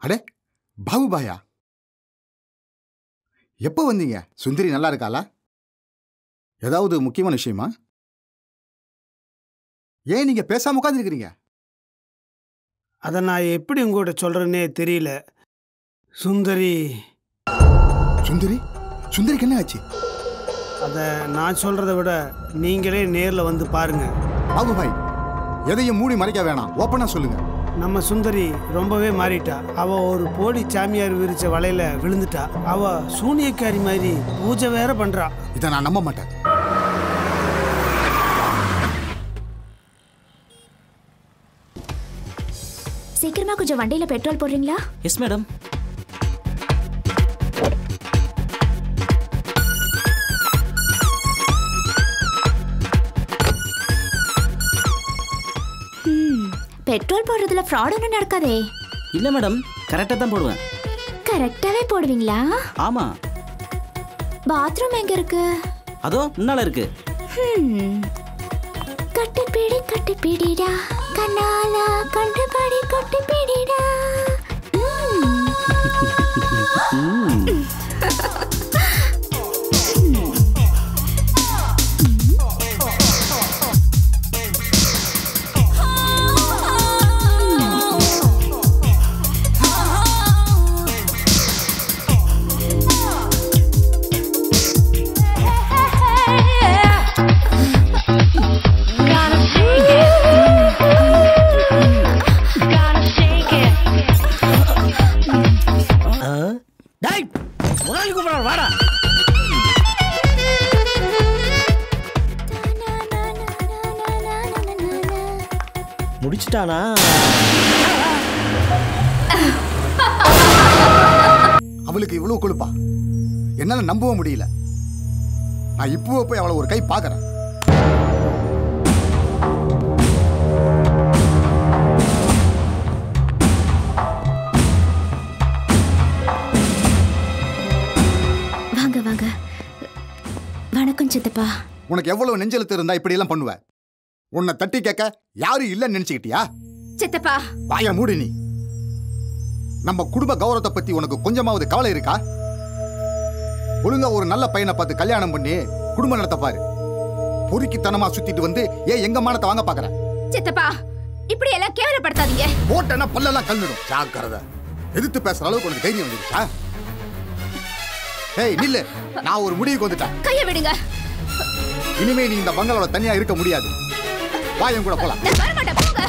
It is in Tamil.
அடே பாபுபாயா, எப்போ வந்தீங்க? சுந்தரி நல்லா இருக்காளா? ஏதாவது முக்கியமான விஷயமா? ஏன் நீங்க பேசாம உட்காந்துருக்கிறீங்க? அதை நான் எப்படி உங்கள்கிட்ட சொல்றேன்னே தெரியல. சுந்தரி சுந்தரி சுந்தரிக்கு என்ன ஆச்சு? அதை நான் சொல்றதை விட நீங்களே நேரில் வந்து பாருங்க. பாபுபாய், எதையும் மூடி மறைக்க வேணாம், ஓப்பனா சொல்லுங்க. நம்ம சுந்தரி ரொம்பவே மாறிட்டா. அவ ஒரு போலி சாமியார் விரிச்ச வலையில விழுந்துட்டா. அவ சூனியக்காரி மாதிரி பூஜை வேற பண்றா. இதை நான் நம்ப மாட்டேன். சீக்கிரமா கொஞ்சம் வண்டியில பெட்ரோல் போடுறீங்களா? Yes madam. பெட்ரோல் போடுறதுல ஃப்ராட் ஒன்றும் நடக்காதே. இல்ல மேடம், கரெக்டா தான் போடுவேன். கரெக்டாவே போடுவீங்களா? ஆமா. பாத்ரூம் எங்க இருக்கு? அதோ முன்னால இருக்கு. கட்டுப்பிடி கட்டுப்பிடிடா கண்ணாலா கண்டுபடி கட்டுப்பிடிடா. முடிச்சிட்டானா? அவளுக்கு இவ்வளவு கொழுப்பா? என்னால நம்பவும் முடியல. நான் இப்போ போய் அவளை ஒரு கை பார்க்கறேன். வாங்க வாங்க. வணக்கம் சித்தப்பா. உனக்கு எவ்வளவு நெஞ்செழுத்து இருந்தா இப்படி எல்லாம் பண்ணுவ? உன்னை தட்டி கேட்க யாரும் இல்லைன்னு நினைச்சுக்கிட்டியா? சித்தப்பா வாய மூடி. நீ நம்ம குடும்ப கௌரவத்தை பத்தி உனக்கு கொஞ்சமாவது கவலை இருக்கா? ஒழுங்கா ஒரு நல்ல பையனை பார்த்து கல்யாணம் பண்ணி குடும்பம் நடத்த பாரு. பொறுக்கித்தனமா சுத்திட்டு வந்து ஏன் எங்க மானத்தை வாங்க பாக்குற? சித்தப்பா இப்படி எல்லாம் கேவலப்படுத்தாதீங்க. போட்டேன்னா பல்லெல்லாம் கல்லிடும். ஜாக்கிரதை. எதிர்த்து பேசுற அளவுக்கு உனக்கு தைரியம் வந்துருச்சா? ஏய் நில்லு, நான் ஒரு முடிவுக்கு வந்துட்டேன். கையை விடுங்க. இனிமே நீ இந்த பங்களாவோட தனியா இருக்க முடியாது. வா என் கூட போலாம். நான் வர மாட்டேன், போங்க.